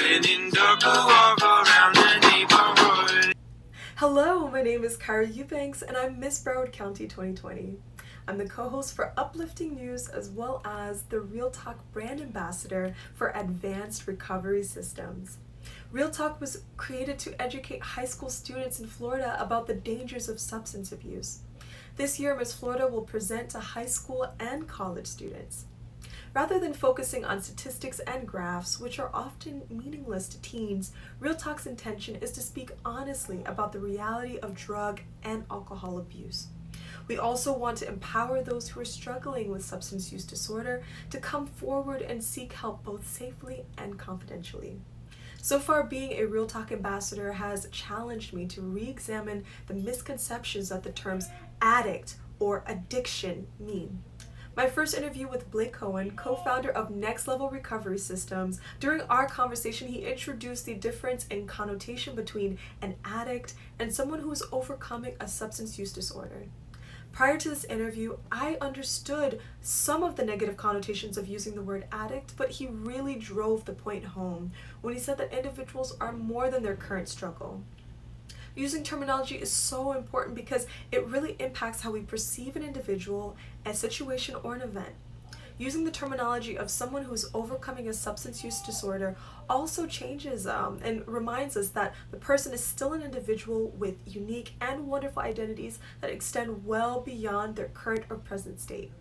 When in dark, we'll walk around the neighborhood. Hello, my name is Cairo Eubanks and I'm Miss Broward County 2020. I'm the co-host for Uplifting News as well as the Real Talk brand ambassador for Advanced Recovery Systems. Real Talk was created to educate high school students in Florida about the dangers of substance abuse. This year, Miss Florida will present to high school and college students. Rather than focusing on statistics and graphs, which are often meaningless to teens, Real Talk's intention is to speak honestly about the reality of drug and alcohol abuse. We also want to empower those who are struggling with substance use disorder to come forward and seek help both safely and confidentially. So far, being a Real Talk ambassador has challenged me to re-examine the misconceptions that the terms addict or addiction mean. My first interview with Blake Cohen, co-founder of Next Level Recovery Systems, during our conversation he introduced the difference in connotation between an addict and someone who is overcoming a substance use disorder. Prior to this interview, I understood some of the negative connotations of using the word addict, but he really drove the point home when he said that individuals are more than their current struggle. Using terminology is so important because it really impacts how we perceive an individual, a situation, or an event. Using the terminology of someone who is overcoming a substance use disorder also changes and reminds us that the person is still an individual with unique and wonderful identities that extend well beyond their current or present state.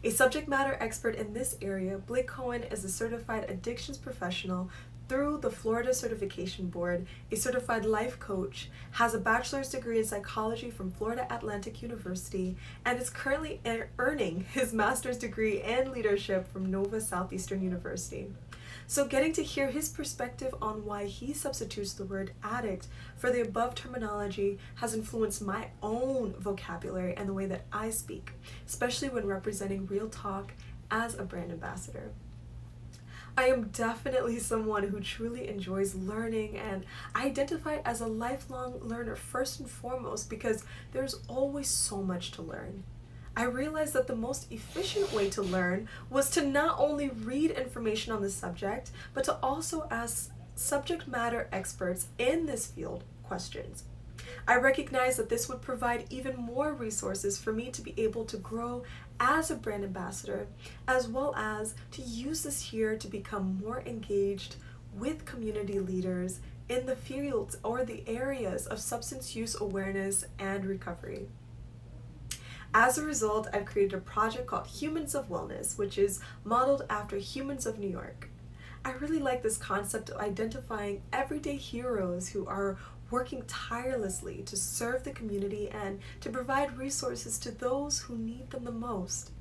A subject matter expert in this area, Blake Cohen is a certified addictions professional through the Florida Certification Board, a certified life coach, has a bachelor's degree in psychology from Florida Atlantic University, and is currently earning his master's degree in leadership from Nova Southeastern University. So getting to hear his perspective on why he substitutes the word addict for the above terminology has influenced my own vocabulary and the way that I speak, especially when representing Real Talk as a brand ambassador. I am definitely someone who truly enjoys learning, and I identify as a lifelong learner first and foremost because there's always so much to learn. I realized that the most efficient way to learn was to not only read information on the subject, but to also ask subject matter experts in this field questions. I recognize that this would provide even more resources for me to be able to grow as a brand ambassador, as well as to use this year to become more engaged with community leaders in the fields or the areas of substance use awareness and recovery. As a result, I've created a project called Humans of Wellness, which is modeled after Humans of New York. I really like this concept of identifying everyday heroes who are working tirelessly to serve the community and to provide resources to those who need them the most.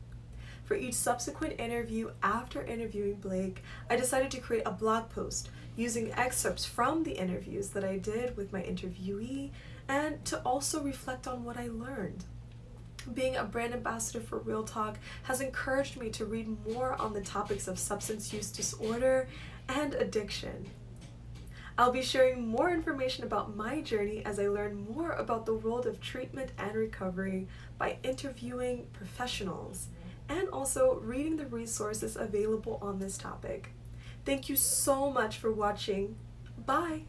For each subsequent interview after interviewing Blake, I decided to create a blog post using excerpts from the interviews that I did with my interviewee and to also reflect on what I learned. Being a brand ambassador for Real Talk has encouraged me to read more on the topics of substance use disorder and addiction. I'll be sharing more information about my journey as I learn more about the world of treatment and recovery by interviewing professionals and also reading the resources available on this topic. Thank you so much for watching. Bye!